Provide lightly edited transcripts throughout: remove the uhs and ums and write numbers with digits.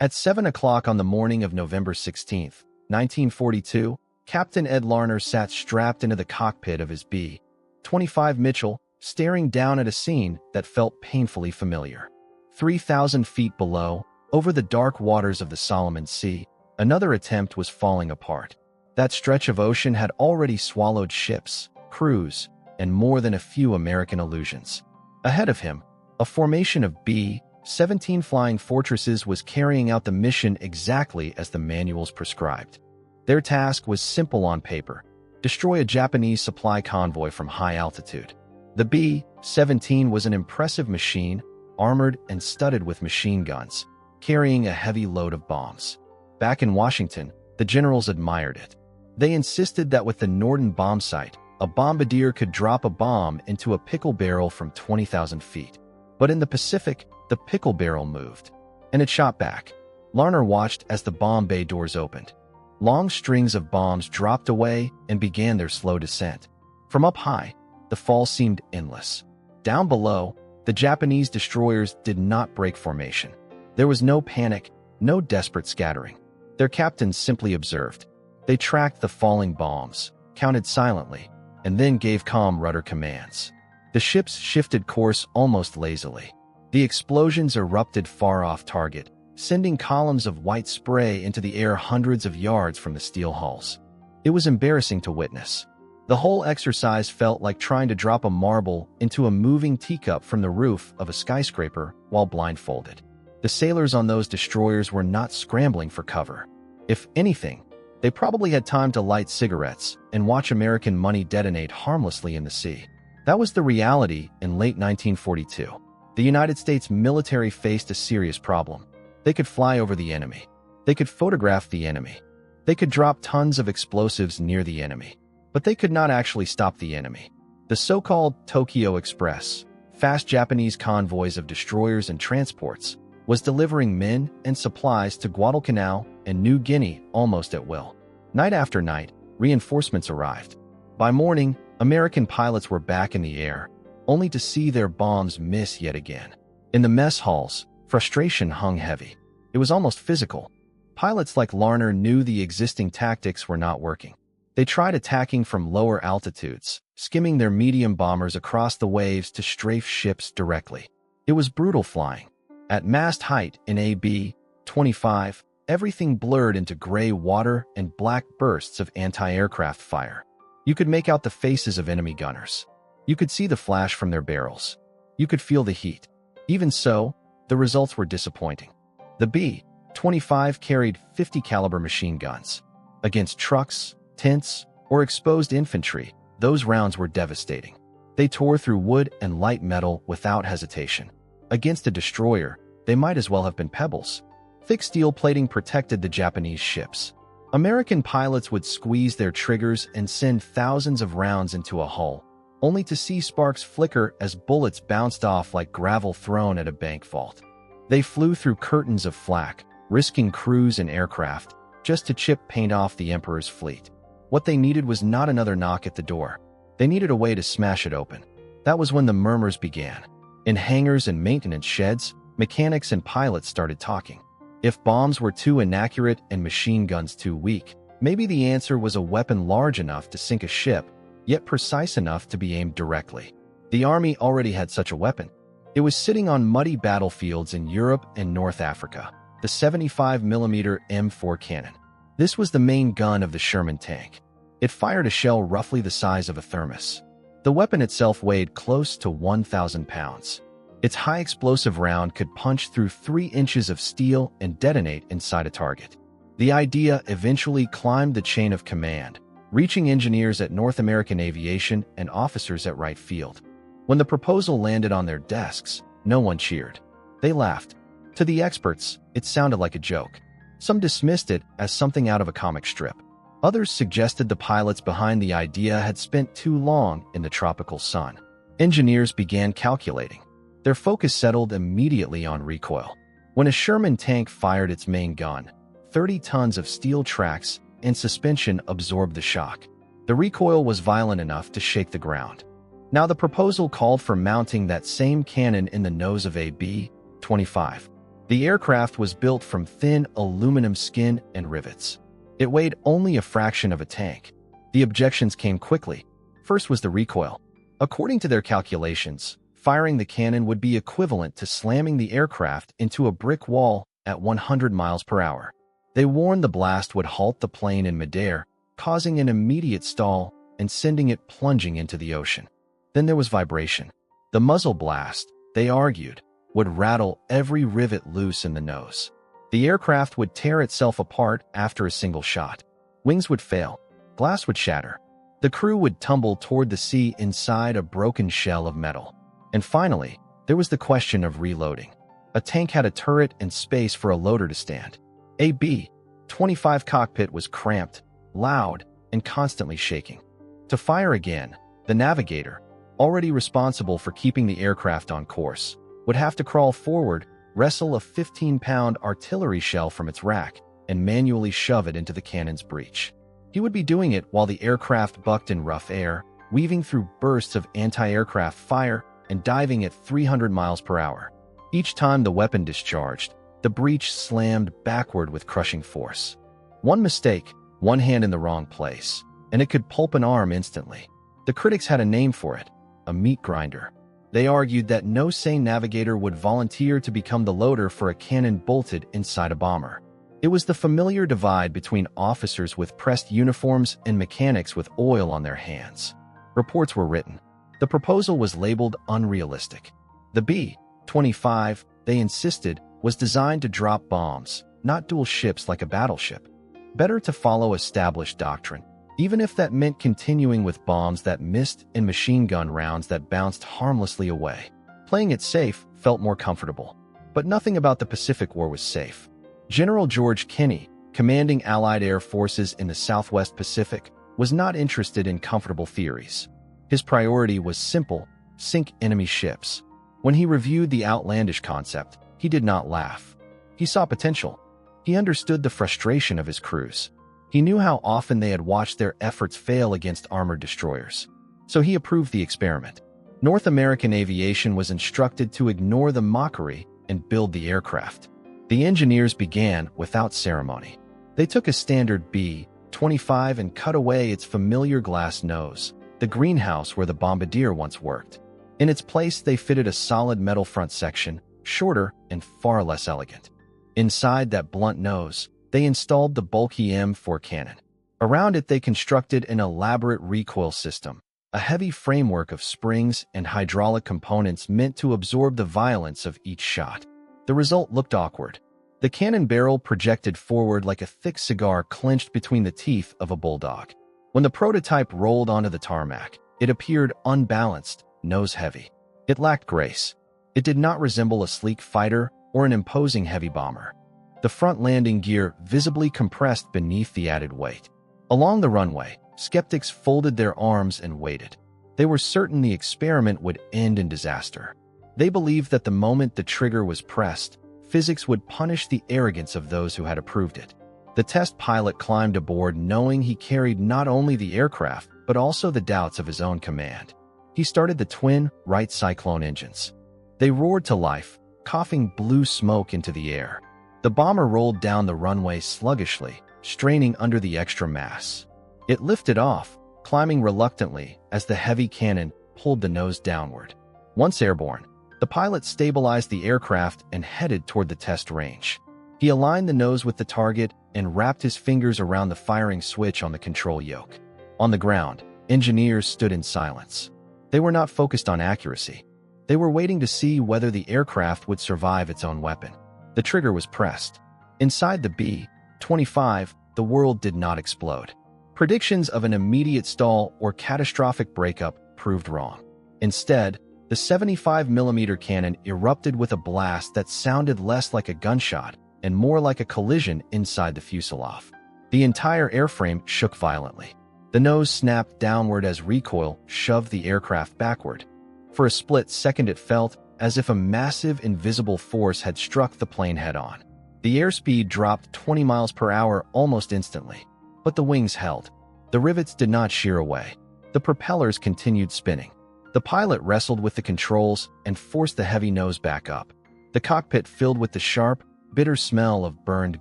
At 7 o'clock on the morning of November 16, 1942, Captain Ed Larner sat strapped into the cockpit of his B-25 Mitchell, staring down at a scene that felt painfully familiar. 3,000 feet below, over the dark waters of the Solomon Sea, another attempt was falling apart. That stretch of ocean had already swallowed ships, crews, and more than a few American illusions. Ahead of him, a formation of B-17 flying fortresses was carrying out the mission exactly as the manuals prescribed. Their task was simple on paper: destroy a Japanese supply convoy from high altitude. The B-17 was an impressive machine, armored and studded with machine guns, carrying a heavy load of bombs. Back in Washington, the generals admired it. They insisted that with the Norden bomb sight, a bombardier could drop a bomb into a pickle barrel from 20,000 feet. But in the Pacific, the pickle barrel moved, and it shot back. Larner watched as the bomb bay doors opened. Long strings of bombs dropped away and began their slow descent. From up high, the fall seemed endless. Down below, the Japanese destroyers did not break formation. There was no panic, no desperate scattering. Their captains simply observed. They tracked the falling bombs, counted silently, and then gave calm rudder commands. The ships shifted course almost lazily. The explosions erupted far off target, sending columns of white spray into the air hundreds of yards from the steel hulls. It was embarrassing to witness. The whole exercise felt like trying to drop a marble into a moving teacup from the roof of a skyscraper while blindfolded. The sailors on those destroyers were not scrambling for cover. If anything, they probably had time to light cigarettes and watch American money detonate harmlessly in the sea. That was the reality in late 1942. The United States military faced a serious problem. They could fly over the enemy. They could photograph the enemy. They could drop tons of explosives near the enemy. But they could not actually stop the enemy. The so-called Tokyo Express, fast Japanese convoys of destroyers and transports, was delivering men and supplies to Guadalcanal and New Guinea almost at will. Night after night, reinforcements arrived. By morning, American pilots were back in the air, only to see their bombs miss yet again. In the mess halls, frustration hung heavy. It was almost physical. Pilots like Larner knew the existing tactics were not working. They tried attacking from lower altitudes, skimming their medium bombers across the waves to strafe ships directly. It was brutal flying. At mast height in a B-25, everything blurred into gray water and black bursts of anti-aircraft fire. You could make out the faces of enemy gunners. You could see the flash from their barrels. You could feel the heat. Even so, the results were disappointing. The B-25 carried 50 caliber machine guns. Against trucks, tents, or exposed infantry, those rounds were devastating. They tore through wood and light metal without hesitation. Against a destroyer, they might as well have been pebbles. Thick steel plating protected the Japanese ships. American pilots would squeeze their triggers and send thousands of rounds into a hull, only to see sparks flicker as bullets bounced off like gravel thrown at a bank vault. They flew through curtains of flak, risking crews and aircraft, just to chip paint off the Emperor's fleet. What they needed was not another knock at the door. They needed a way to smash it open. That was when the murmurs began. In hangars and maintenance sheds, mechanics and pilots started talking. If bombs were too inaccurate and machine guns too weak, maybe the answer was a weapon large enough to sink a ship, yet precise enough to be aimed directly. The Army already had such a weapon. It was sitting on muddy battlefields in Europe and North Africa, the 75mm M4 cannon. This was the main gun of the Sherman tank. It fired a shell roughly the size of a thermos. The weapon itself weighed close to 1,000 pounds. Its high explosive round could punch through 3 inches of steel and detonate inside a target. The idea eventually climbed the chain of command, reaching engineers at North American Aviation and officers at Wright Field. When the proposal landed on their desks, no one cheered. They laughed. To the experts, it sounded like a joke. Some dismissed it as something out of a comic strip. Others suggested the pilots behind the idea had spent too long in the tropical sun. Engineers began calculating. Their focus settled immediately on recoil. When a Sherman tank fired its main gun, 30 tons of steel tracks and suspension absorbed the shock. The recoil was violent enough to shake the ground. Now the proposal called for mounting that same cannon in the nose of a B-25. The aircraft was built from thin aluminum skin and rivets. It weighed only a fraction of a tank. The objections came quickly. First was the recoil. According to their calculations, firing the cannon would be equivalent to slamming the aircraft into a brick wall at 100 miles per hour. They warned the blast would halt the plane in midair, causing an immediate stall and sending it plunging into the ocean. Then there was vibration. The muzzle blast, they argued, would rattle every rivet loose in the nose. The aircraft would tear itself apart after a single shot. Wings would fail. Glass would shatter. The crew would tumble toward the sea inside a broken shell of metal. And finally, there was the question of reloading. A tank had a turret and space for a loader to stand. A B-25 cockpit was cramped, loud, and constantly shaking. To fire again, the navigator, already responsible for keeping the aircraft on course, would have to crawl forward, wrestle a 15-pound artillery shell from its rack, and manually shove it into the cannon's breech. He would be doing it while the aircraft bucked in rough air, weaving through bursts of anti-aircraft fire and diving at 300 miles per hour. Each time the weapon discharged, the breech slammed backward with crushing force. One mistake, one hand in the wrong place, and it could pulp an arm instantly. The critics had a name for it, a meat grinder. They argued that no sane navigator would volunteer to become the loader for a cannon bolted inside a bomber. It was the familiar divide between officers with pressed uniforms and mechanics with oil on their hands. Reports were written. The proposal was labeled unrealistic. The B-25, they insisted, was designed to drop bombs, not duel ships like a battleship. Better to follow established doctrine, even if that meant continuing with bombs that missed and machine gun rounds that bounced harmlessly away. Playing it safe felt more comfortable. But nothing about the Pacific War was safe. General George Kenney, commanding Allied air forces in the Southwest Pacific, was not interested in comfortable theories. His priority was simple: sink enemy ships. When he reviewed the outlandish concept, he did not laugh. He saw potential. He understood the frustration of his crews. He knew how often they had watched their efforts fail against armored destroyers. So he approved the experiment. North American Aviation was instructed to ignore the mockery and build the aircraft. The engineers began without ceremony. They took a standard B-25 and cut away its familiar glass nose, the greenhouse where the bombardier once worked. In its place, they fitted a solid metal front section, shorter and far less elegant. Inside that blunt nose, they installed the bulky M4 cannon. Around it, they constructed an elaborate recoil system, a heavy framework of springs and hydraulic components meant to absorb the violence of each shot. The result looked awkward. The cannon barrel projected forward like a thick cigar clenched between the teeth of a bulldog. When the prototype rolled onto the tarmac, it appeared unbalanced, nose-heavy. It lacked grace. It did not resemble a sleek fighter or an imposing heavy bomber. The front landing gear visibly compressed beneath the added weight. Along the runway, skeptics folded their arms and waited. They were certain the experiment would end in disaster. They believed that the moment the trigger was pressed, physics would punish the arrogance of those who had approved it. The test pilot climbed aboard knowing he carried not only the aircraft, but also the doubts of his own command. He started the twin Wright Cyclone engines. They roared to life, coughing blue smoke into the air. The bomber rolled down the runway sluggishly, straining under the extra mass. It lifted off, climbing reluctantly as the heavy cannon pulled the nose downward. Once airborne, the pilot stabilized the aircraft and headed toward the test range. He aligned the nose with the target and wrapped his fingers around the firing switch on the control yoke. On the ground, engineers stood in silence. They were not focused on accuracy. They were waiting to see whether the aircraft would survive its own weapon. The trigger was pressed. Inside the B-25, the world did not explode. Predictions of an immediate stall or catastrophic breakup proved wrong. Instead, the 75mm cannon erupted with a blast that sounded less like a gunshot and more like a collision inside the fuselage. The entire airframe shook violently. The nose snapped downward as recoil shoved the aircraft backward. For a split second, it felt as if a massive invisible force had struck the plane head-on. The airspeed dropped 20 miles per hour almost instantly, but the wings held. The rivets did not shear away. The propellers continued spinning. The pilot wrestled with the controls and forced the heavy nose back up. the cockpit filled with the sharp, bitter smell of burned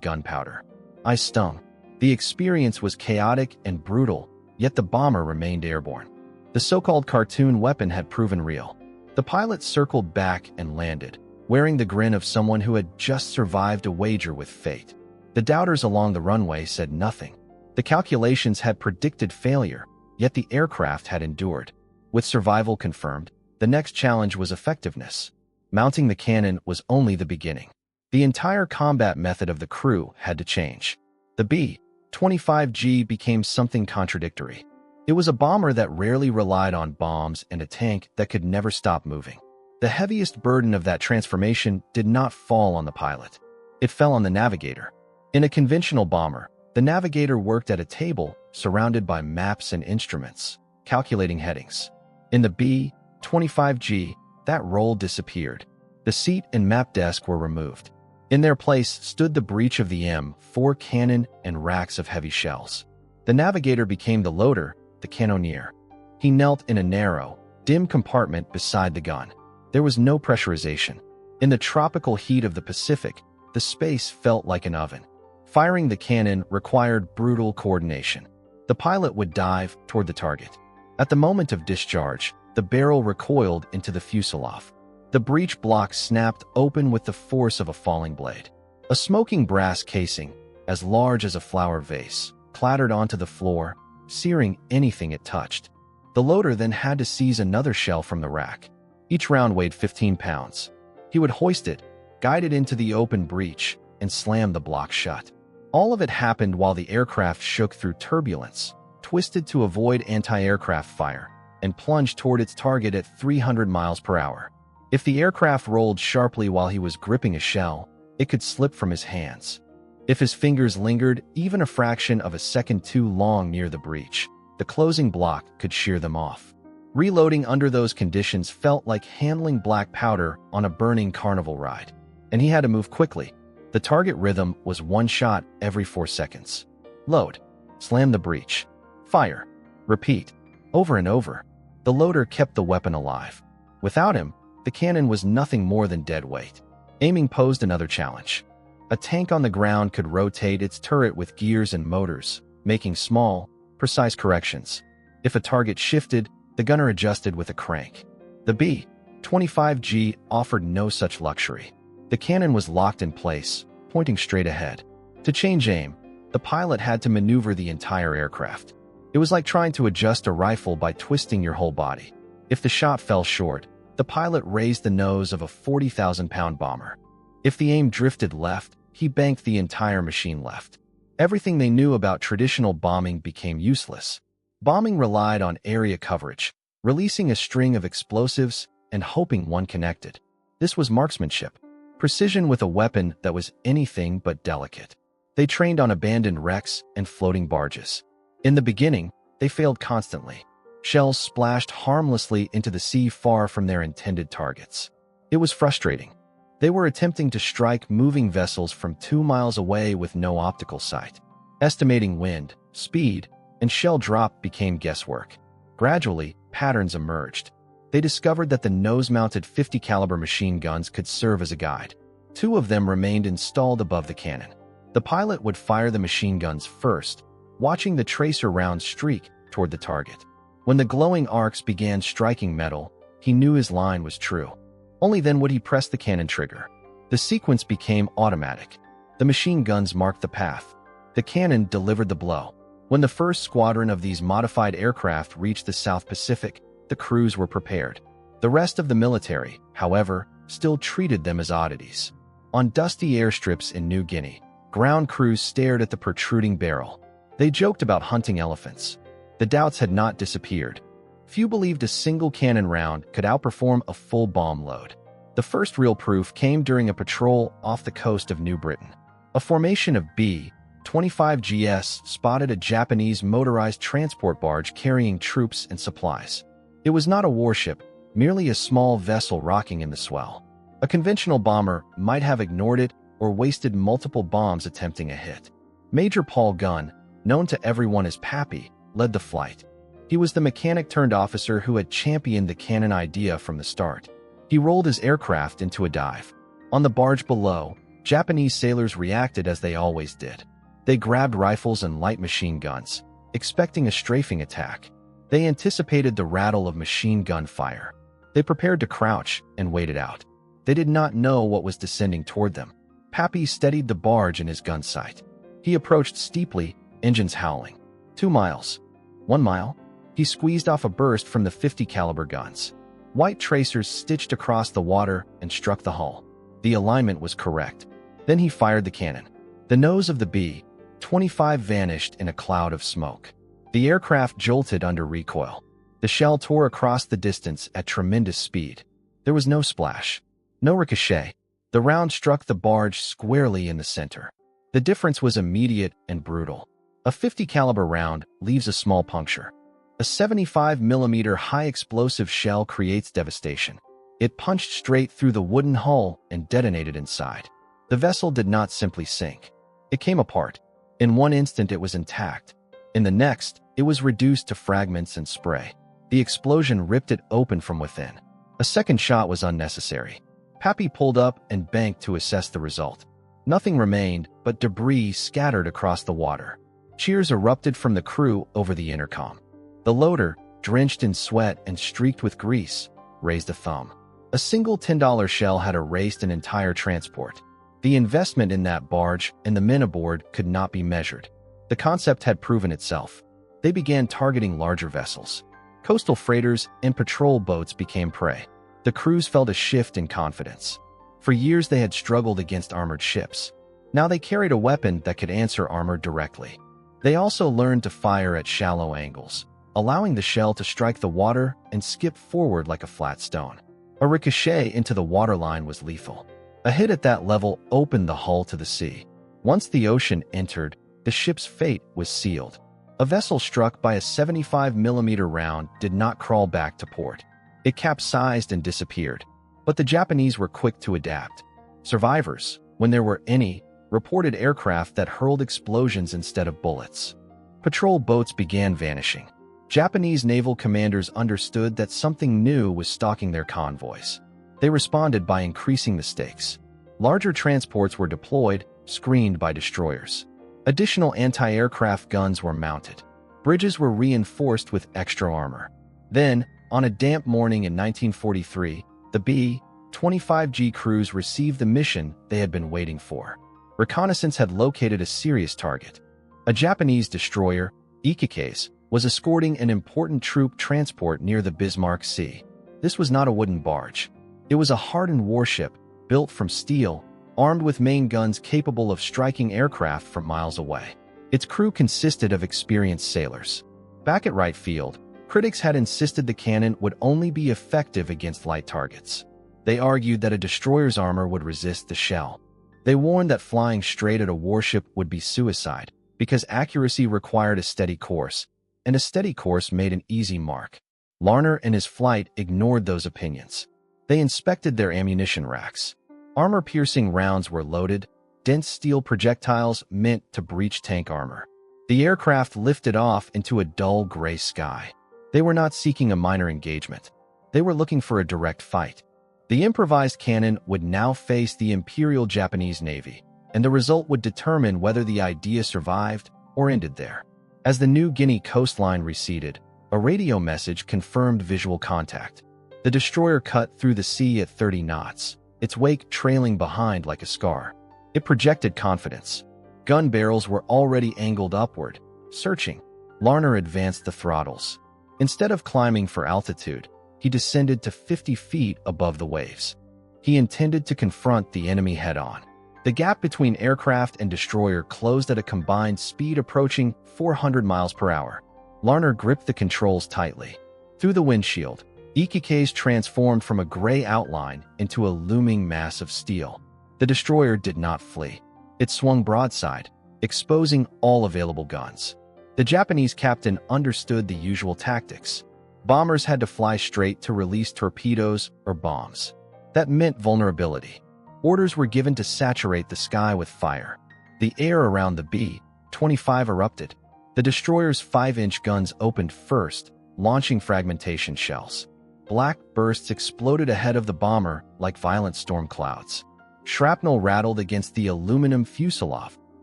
gunpowder. I stung. The experience was chaotic and brutal, yet the bomber remained airborne. The so-called cartoon weapon had proven real. The pilot circled back and landed, wearing the grin of someone who had just survived a wager with fate. The doubters along the runway said nothing. The calculations had predicted failure, yet the aircraft had endured. With survival confirmed, the next challenge was effectiveness. Mounting the cannon was only the beginning. The entire combat method of the crew had to change. The B-25G became something contradictory. It was a bomber that rarely relied on bombs and a tank that could never stop moving. The heaviest burden of that transformation did not fall on the pilot. It fell on the navigator. In a conventional bomber, the navigator worked at a table surrounded by maps and instruments, calculating headings. In the B-25G, that role disappeared. The seat and map desk were removed. In their place stood the breech of the M4 cannon and racks of heavy shells. The navigator became the loader, the cannoneer. He knelt in a narrow, dim compartment beside the gun. There was no pressurization. In the tropical heat of the Pacific, the space felt like an oven. Firing the cannon required brutal coordination. The pilot would dive toward the target. At the moment of discharge, the barrel recoiled into the fuselage. The breech block snapped open with the force of a falling blade. A smoking brass casing, as large as a flower vase, clattered onto the floor, searing anything it touched. The loader then had to seize another shell from the rack. Each round weighed 15 pounds. He would hoist it, guide it into the open breech, and slam the block shut. All of it happened while the aircraft shook through turbulence, twisted to avoid anti-aircraft fire, and plunged toward its target at 300 miles per hour. If the aircraft rolled sharply while he was gripping a shell, it could slip from his hands. If his fingers lingered even a fraction of a second too long near the breech, the closing block could shear them off. Reloading under those conditions felt like handling black powder on a burning carnival ride, and he had to move quickly. The target rhythm was one shot every 4 seconds. Load. Slam the breech. Fire. Repeat. Over and over. The loader kept the weapon alive. Without him, the cannon was nothing more than dead weight. Aiming posed another challenge. A tank on the ground could rotate its turret with gears and motors, making small, precise corrections. If a target shifted, the gunner adjusted with a crank. The B-25G offered no such luxury. The cannon was locked in place, pointing straight ahead. To change aim, the pilot had to maneuver the entire aircraft. It was like trying to adjust a rifle by twisting your whole body. If the shot fell short, the pilot raised the nose of a 40,000-pound bomber. If the aim drifted left, he banked the entire machine left. Everything they knew about traditional bombing became useless. Bombing relied on area coverage, releasing a string of explosives and hoping one connected. This was marksmanship. Precision with a weapon that was anything but delicate. They trained on abandoned wrecks and floating barges. In the beginning, they failed constantly. Shells splashed harmlessly into the sea far from their intended targets. It was frustrating. They were attempting to strike moving vessels from 2 miles away with no optical sight. Estimating wind, speed, and shell drop became guesswork. Gradually, patterns emerged. They discovered that the nose-mounted 50 caliber machine guns could serve as a guide. 2 of them remained installed above the cannon. The pilot would fire the machine guns first, watching the tracer rounds streak toward the target. When the glowing arcs began striking metal, he knew his line was true. Only then would he press the cannon trigger. The sequence became automatic. The machine guns marked the path. The cannon delivered the blow. When the first squadron of these modified aircraft reached the South Pacific, the crews were prepared. The rest of the military, however, still treated them as oddities. On dusty airstrips in New Guinea, ground crews stared at the protruding barrel. They joked about hunting elephants. The doubts had not disappeared. Few believed a single cannon round could outperform a full bomb load. The first real proof came during a patrol off the coast of New Britain. A formation of B-25Gs spotted a Japanese motorized transport barge carrying troops and supplies. It was not a warship, merely a small vessel rocking in the swell. A conventional bomber might have ignored it or wasted multiple bombs attempting a hit. Major Paul Gunn, known to everyone as Pappy, led the flight. He was the mechanic-turned-officer who had championed the cannon idea from the start. He rolled his aircraft into a dive. On the barge below, Japanese sailors reacted as they always did. They grabbed rifles and light machine guns, expecting a strafing attack. They anticipated the rattle of machine gun fire. They prepared to crouch and waited out. They did not know what was descending toward them. Pappy steadied the barge in his gun sight. He approached steeply, engines howling. 2 miles. 1 mile. He squeezed off a burst from the 50 caliber guns. White tracers stitched across the water and struck the hull. The alignment was correct. Then he fired the cannon. The nose of the B-25 vanished in a cloud of smoke. The aircraft jolted under recoil. The shell tore across the distance at tremendous speed. There was no splash, no ricochet. The round struck the barge squarely in the center. The difference was immediate and brutal. A 50 caliber round leaves a small puncture. A 75mm high explosive shell creates devastation. It punched straight through the wooden hull and detonated inside. The vessel did not simply sink. It came apart. In one instant it was intact. In the next, it was reduced to fragments and spray. The explosion ripped it open from within. A second shot was unnecessary. Pappy pulled up and banked to assess the result. Nothing remained but debris scattered across the water. Cheers erupted from the crew over the intercom. The loader, drenched in sweat and streaked with grease, raised a thumb. A single $10 shell had erased an entire transport. The investment in that barge and the men aboard could not be measured. The concept had proven itself. They began targeting larger vessels. Coastal freighters and patrol boats became prey. The crews felt a shift in confidence. For years they had struggled against armored ships. Now they carried a weapon that could answer armor directly. They also learned to fire at shallow angles, allowing the shell to strike the water and skip forward like a flat stone. A ricochet into the waterline was lethal. A hit at that level opened the hull to the sea. Once the ocean entered, the ship's fate was sealed. A vessel struck by a 75mm round did not crawl back to port. It capsized and disappeared. But the Japanese were quick to adapt. Survivors, when there were any, reported aircraft that hurled explosions instead of bullets. Patrol boats began vanishing. Japanese naval commanders understood that something new was stalking their convoys. They responded by increasing the stakes. Larger transports were deployed, screened by destroyers. Additional anti-aircraft guns were mounted. Bridges were reinforced with extra armor. Then, on a damp morning in 1943, the B-25G crews received the mission they had been waiting for. Reconnaissance had located a serious target. A Japanese destroyer, Ikike's, was escorting an important troop transport near the Bismarck Sea. This was not a wooden barge. It was a hardened warship, built from steel, armed with main guns capable of striking aircraft from miles away. Its crew consisted of experienced sailors. Back at Wright Field, critics had insisted the cannon would only be effective against light targets. They argued that a destroyer's armor would resist the shell. They warned that flying straight at a warship would be suicide, because accuracy required a steady course, and a steady course made an easy mark. Larner and his flight ignored those opinions. They inspected their ammunition racks. Armor-piercing rounds were loaded, dense steel projectiles meant to breach tank armor. The aircraft lifted off into a dull gray sky. They were not seeking a minor engagement. They were looking for a direct fight. The improvised cannon would now face the Imperial Japanese Navy, and the result would determine whether the idea survived or ended there. As the New Guinea coastline receded, a radio message confirmed visual contact. The destroyer cut through the sea at 30 knots, its wake trailing behind like a scar. It projected confidence. Gun barrels were already angled upward, searching. Larner advanced the throttles. Instead of climbing for altitude, he descended to 50 feet above the waves. He intended to confront the enemy head-on. The gap between aircraft and destroyer closed at a combined speed approaching 400 miles per hour. Larner gripped the controls tightly. Through the windshield, Ikike's transformed from a gray outline into a looming mass of steel. The destroyer did not flee. It swung broadside, exposing all available guns. The Japanese captain understood the usual tactics. Bombers had to fly straight to release torpedoes or bombs. That meant vulnerability. Orders were given to saturate the sky with fire. The air around the B-25 erupted. The destroyer's 5-inch guns opened first, launching fragmentation shells. Black bursts exploded ahead of the bomber like violent storm clouds. Shrapnel rattled against the aluminum fuselage,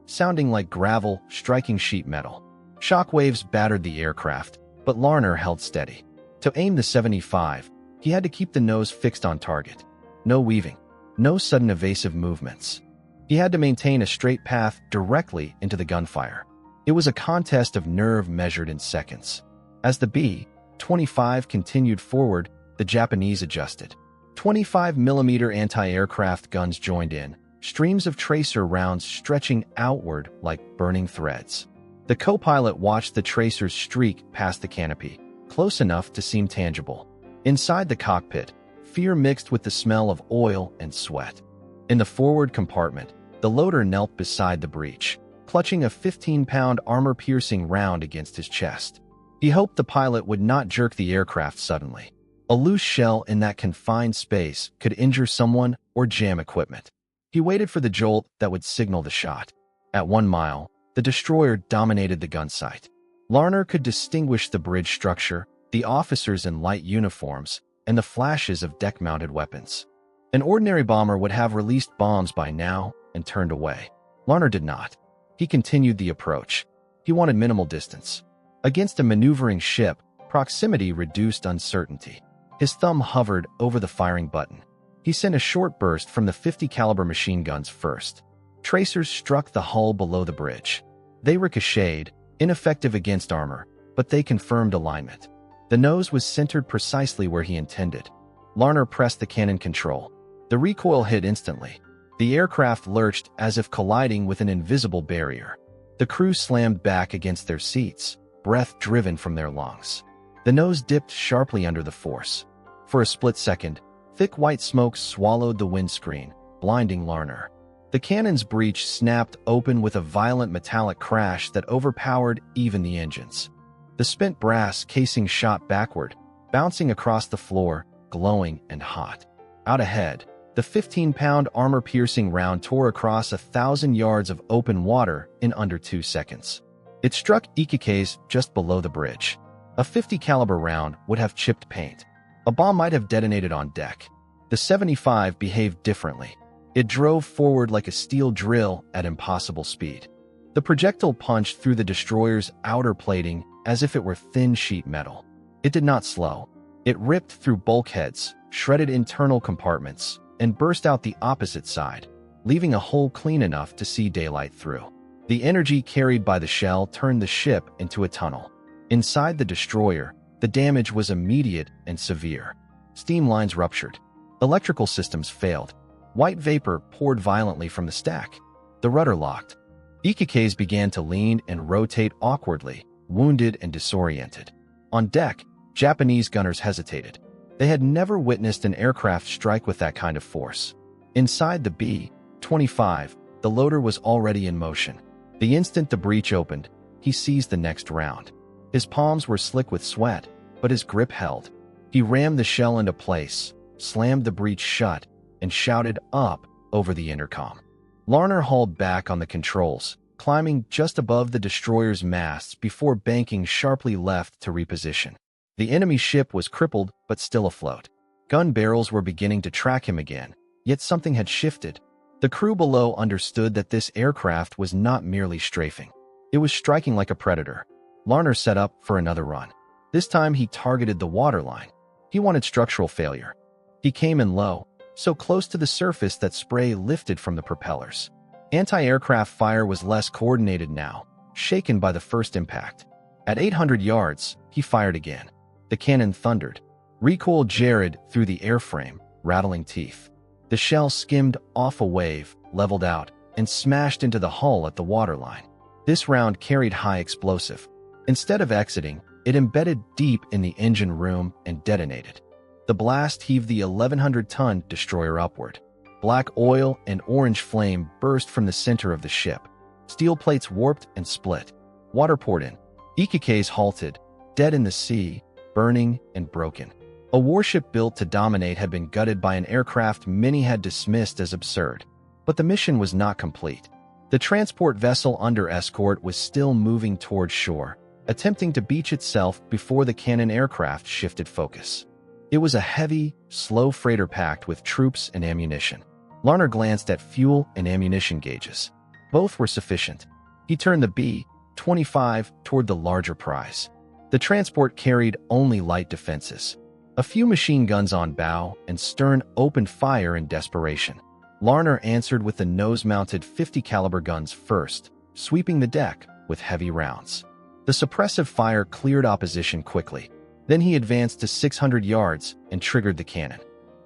sounding like gravel striking sheet metal. Shockwaves battered the aircraft, but Larner held steady. To aim the 75, he had to keep the nose fixed on target. No weaving, no sudden evasive movements. He had to maintain a straight path directly into the gunfire. It was a contest of nerve measured in seconds. As the B-25 continued forward, the Japanese adjusted. 25mm anti-aircraft guns joined in, streams of tracer rounds stretching outward like burning threads. The co-pilot watched the tracers streak past the canopy, close enough to seem tangible. Inside the cockpit, fear mixed with the smell of oil and sweat. In the forward compartment, the loader knelt beside the breech, clutching a 15-pound armor-piercing round against his chest. He hoped the pilot would not jerk the aircraft suddenly. A loose shell in that confined space could injure someone or jam equipment. He waited for the jolt that would signal the shot. At 1 mile, the destroyer dominated the gun sight. Larner could distinguish the bridge structure, the officers in light uniforms, and the flashes of deck-mounted weapons. An ordinary bomber would have released bombs by now and turned away. Larner did not. He continued the approach. He wanted minimal distance. Against a maneuvering ship, proximity reduced uncertainty. His thumb hovered over the firing button. He sent a short burst from the 50-caliber machine guns first. Tracers struck the hull below the bridge. They ricocheted, ineffective against armor, but they confirmed alignment. The nose was centered precisely where he intended. Larner pressed the cannon control. The recoil hit instantly. The aircraft lurched as if colliding with an invisible barrier. The crew slammed back against their seats, breath driven from their lungs. The nose dipped sharply under the force. For a split second, thick white smoke swallowed the windscreen, blinding Larner. The cannon's breech snapped open with a violent metallic crash that overpowered even the engines. The spent brass casing shot backward, bouncing across the floor, glowing and hot. Out ahead, the 15-pound armor-piercing round tore across 1,000 yards of open water in under 2 seconds. It struck Ikike's just below the bridge. A 50-caliber round would have chipped paint. A bomb might have detonated on deck. The 75 behaved differently. It drove forward like a steel drill at impossible speed. The projectile punched through the destroyer's outer plating as if it were thin sheet metal. It did not slow. It ripped through bulkheads, shredded internal compartments, and burst out the opposite side, leaving a hole clean enough to see daylight through. The energy carried by the shell turned the ship into a tunnel. Inside the destroyer, the damage was immediate and severe. Steam lines ruptured. Electrical systems failed. White vapor poured violently from the stack. The rudder locked. Ikike's began to lean and rotate awkwardly, wounded and disoriented. On deck, Japanese gunners hesitated. They had never witnessed an aircraft strike with that kind of force. Inside the B-25, the loader was already in motion. The instant the breech opened, he seized the next round. His palms were slick with sweat, but his grip held. He rammed the shell into place, slammed the breech shut, and shouted up over the intercom. Larner hauled back on the controls, climbing just above the destroyer's masts before banking sharply left to reposition. The enemy ship was crippled but still afloat. Gun barrels were beginning to track him again, yet something had shifted. The crew below understood that this aircraft was not merely strafing. It was striking like a predator. Larner set up for another run. This time he targeted the waterline. He wanted structural failure. He came in low, so close to the surface that spray lifted from the propellers. Anti-aircraft fire was less coordinated now, shaken by the first impact. At 800 yards, he fired again. The cannon thundered. Recoil jarred through the airframe, rattling teeth. The shell skimmed off a wave, leveled out, and smashed into the hull at the waterline. This round carried high explosive. Instead of exiting, it embedded deep in the engine room and detonated. The blast heaved the 1,100-ton destroyer upward. Black oil and orange flame burst from the center of the ship. Steel plates warped and split. Water poured in. Ikike's halted, dead in the sea, burning and broken. A warship built to dominate had been gutted by an aircraft many had dismissed as absurd. But the mission was not complete. The transport vessel under escort was still moving toward shore, attempting to beach itself before the cannon aircraft shifted focus. It was a heavy, slow freighter packed with troops and ammunition. Larner glanced at fuel and ammunition gauges. Both were sufficient. He turned the B-25 toward the larger prize. The transport carried only light defenses. A few machine guns on bow and stern opened fire in desperation. Larner answered with the nose-mounted 50 caliber guns first, sweeping the deck with heavy rounds. The suppressive fire cleared opposition quickly. Then he advanced to 600 yards and triggered the cannon.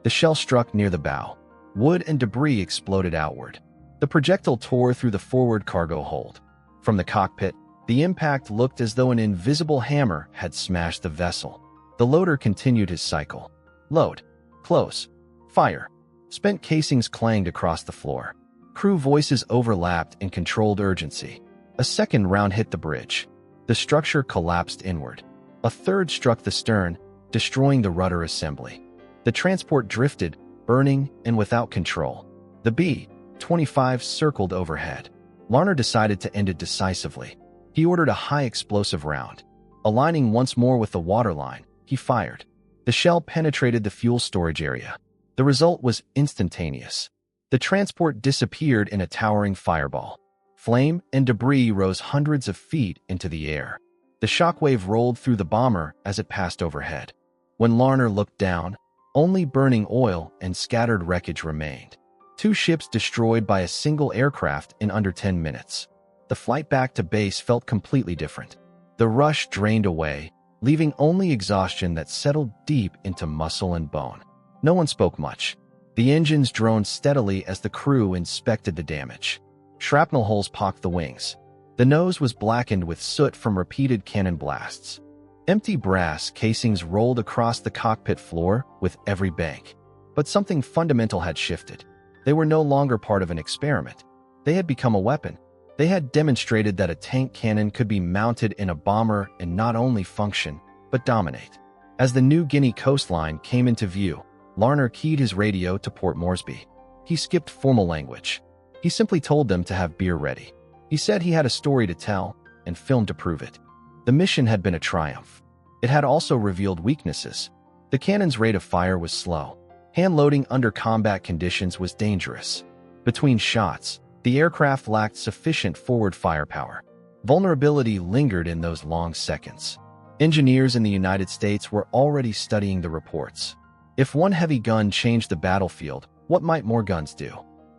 The shell struck near the bow. Wood and debris exploded outward. The projectile tore through the forward cargo hold. From the cockpit, the impact looked as though an invisible hammer had smashed the vessel. The loader continued his cycle. Load. Close. Fire. Spent casings clanged across the floor. Crew voices overlapped in controlled urgency. A second round hit the bridge. The structure collapsed inward. A third struck the stern, destroying the rudder assembly. The transport drifted, burning and without control. The B-25 circled overhead. Larner decided to end it decisively. He ordered a high-explosive round. Aligning once more with the waterline, he fired. The shell penetrated the fuel storage area. The result was instantaneous. The transport disappeared in a towering fireball. Flame and debris rose hundreds of feet into the air. The shockwave rolled through the bomber as it passed overhead. When Larner looked down, only burning oil and scattered wreckage remained. 2 ships destroyed by a single aircraft in under 10 minutes. The flight back to base felt completely different. The rush drained away, leaving only exhaustion that settled deep into muscle and bone. No one spoke much. The engines droned steadily as the crew inspected the damage. Shrapnel holes pocked the wings. The nose was blackened with soot from repeated cannon blasts. Empty brass casings rolled across the cockpit floor with every bank. But something fundamental had shifted. They were no longer part of an experiment. They had become a weapon. They had demonstrated that a tank cannon could be mounted in a bomber and not only function, but dominate. As the New Guinea coastline came into view, Larner keyed his radio to Port Moresby. He skipped formal language. He simply told them to have beer ready. He said he had a story to tell and film to prove it. The mission had been a triumph. It had also revealed weaknesses. The cannon's rate of fire was slow. Hand-loading under combat conditions was dangerous. Between shots, the aircraft lacked sufficient forward firepower. Vulnerability lingered in those long seconds. Engineers in the United States were already studying the reports. If one heavy gun changed the battlefield, what might more guns do?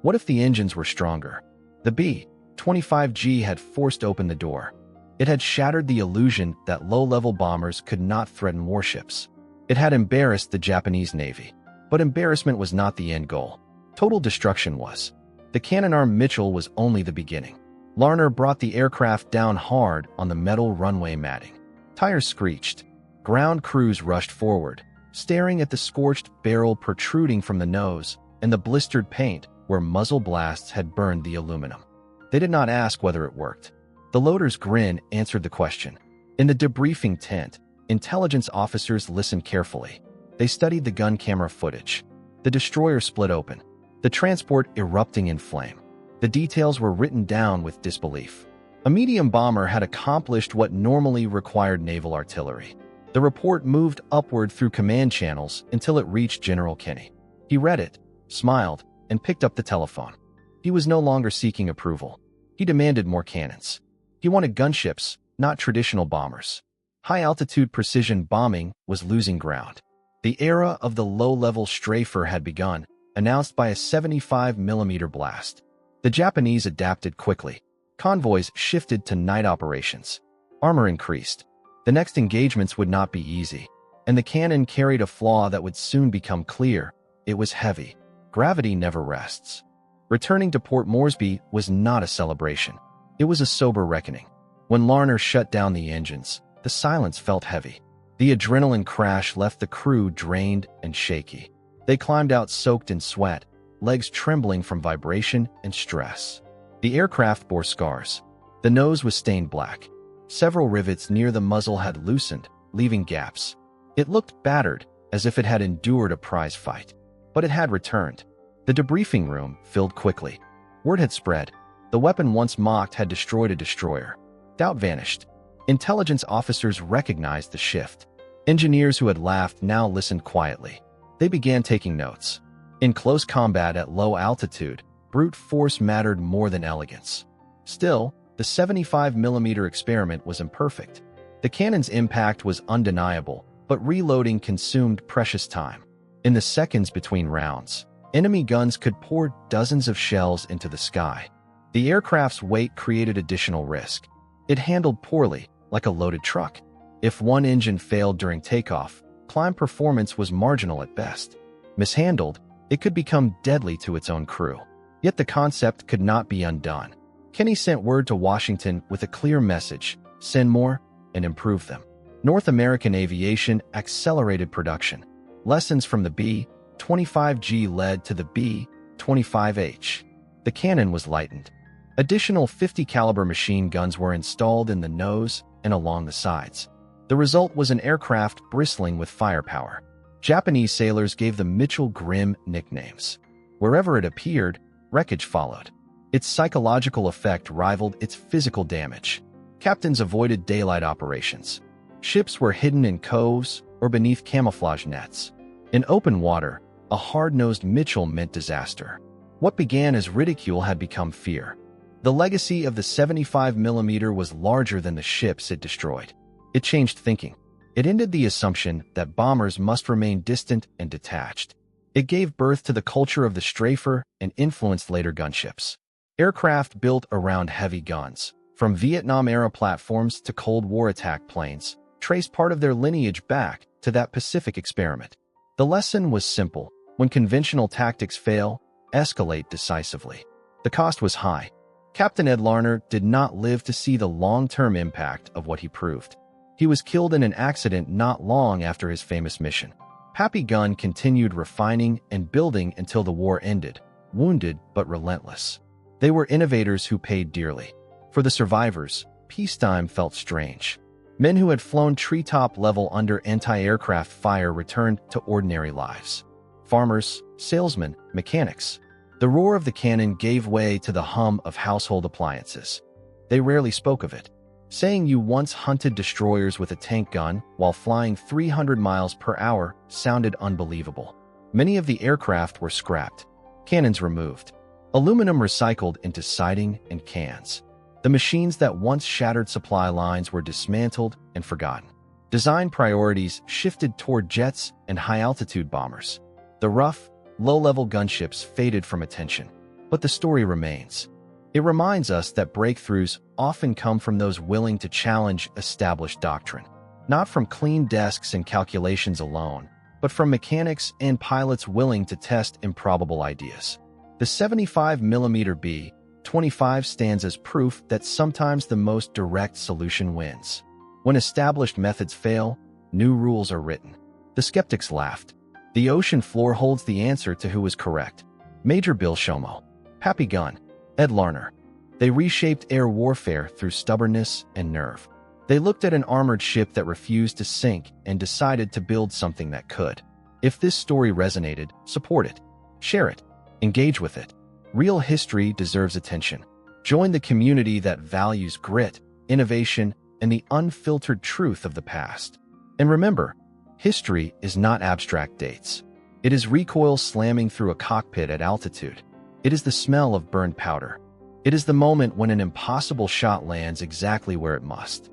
What if the engines were stronger? The B-25G had forced open the door. It had shattered the illusion that low-level bombers could not threaten warships. It had embarrassed the Japanese Navy. But embarrassment was not the end goal. Total destruction was. The cannon-armed Mitchell was only the beginning. Larner brought the aircraft down hard on the metal runway matting. Tires screeched. Ground crews rushed forward, staring at the scorched barrel protruding from the nose and the blistered paint where muzzle blasts had burned the aluminum. They did not ask whether it worked. The loader's grin answered the question. In the debriefing tent, intelligence officers listened carefully. They studied the gun camera footage. The destroyer split open, the transport erupting in flame. The details were written down with disbelief. A medium bomber had accomplished what normally required naval artillery. The report moved upward through command channels until it reached General Kenny. He read it, smiled, and picked up the telephone. He was no longer seeking approval. He demanded more cannons. He wanted gunships, not traditional bombers. High-altitude precision bombing was losing ground. The era of the low-level strafer had begun, announced by a 75mm blast. The Japanese adapted quickly. Convoys shifted to night operations. Armor increased. The next engagements would not be easy, and the cannon carried a flaw that would soon become clear. It was heavy. Gravity never rests. Returning to Port Moresby was not a celebration. It was a sober reckoning. When Larner shut down the engines, the silence felt heavy. The adrenaline crash left the crew drained and shaky. They climbed out soaked in sweat, legs trembling from vibration and stress. The aircraft bore scars. The nose was stained black. Several rivets near the muzzle had loosened, leaving gaps. It looked battered, as if it had endured a prize fight. But it had returned. The debriefing room filled quickly. Word had spread. The weapon once mocked had destroyed a destroyer. Doubt vanished. Intelligence officers recognized the shift. Engineers who had laughed now listened quietly. They began taking notes. In close combat at low altitude, brute force mattered more than elegance. Still, the 75mm experiment was imperfect. The cannon's impact was undeniable, but reloading consumed precious time. In the seconds between rounds, enemy guns could pour dozens of shells into the sky. The aircraft's weight created additional risk. It handled poorly, like a loaded truck. If one engine failed during takeoff, climb performance was marginal at best. Mishandled, it could become deadly to its own crew. Yet the concept could not be undone. Kenny sent word to Washington with a clear message: send more and improve them. North American Aviation accelerated production. Lessons from the B-25G led to the B-25H. The cannon was lightened. Additional 50 caliber machine guns were installed in the nose and along the sides. The result was an aircraft bristling with firepower. Japanese sailors gave the Mitchell grim nicknames. Wherever it appeared, wreckage followed. Its psychological effect rivaled its physical damage. Captains avoided daylight operations. Ships were hidden in coves or beneath camouflage nets. In open water, a hard-nosed Mitchell meant disaster. What began as ridicule had become fear. The legacy of the 75mm was larger than the ships it destroyed. It changed thinking. It ended the assumption that bombers must remain distant and detached. It gave birth to the culture of the strafer and influenced later gunships. Aircraft built around heavy guns, from Vietnam-era platforms to Cold War attack planes, traced part of their lineage back to that Pacific experiment. The lesson was simple: when conventional tactics fail, escalate decisively. The cost was high. Captain Ed Larner did not live to see the long-term impact of what he proved. He was killed in an accident not long after his famous mission. Pappy Gunn continued refining and building until the war ended, wounded but relentless. They were innovators who paid dearly. For the survivors, peacetime felt strange. Men who had flown treetop level under anti-aircraft fire returned to ordinary lives. Farmers, salesmen, mechanics. The roar of the cannon gave way to the hum of household appliances. They rarely spoke of it. Saying you once hunted destroyers with a tank gun while flying 300 miles per hour sounded unbelievable. Many of the aircraft were scrapped, cannons removed, aluminum recycled into siding and cans. The machines that once shattered supply lines were dismantled and forgotten. Design priorities shifted toward jets and high-altitude bombers. The rough, low-level gunships faded from attention. But the story remains. It reminds us that breakthroughs often come from those willing to challenge established doctrine. Not from clean desks and calculations alone, but from mechanics and pilots willing to test improbable ideas. The 75mm B-25 stands as proof that sometimes the most direct solution wins. When established methods fail, new rules are written. The skeptics laughed. The ocean floor holds the answer to who was correct. Major Bill Shomo, Pappy Gunn, Ed Larner. They reshaped air warfare through stubbornness and nerve. They looked at an armored ship that refused to sink and decided to build something that could. If this story resonated, support it. Share it. Engage with it. Real history deserves attention. Join the community that values grit, innovation, and the unfiltered truth of the past. And remember, history is not abstract dates. It is recoil slamming through a cockpit at altitude. It is the smell of burned powder. It is the moment when an impossible shot lands exactly where it must.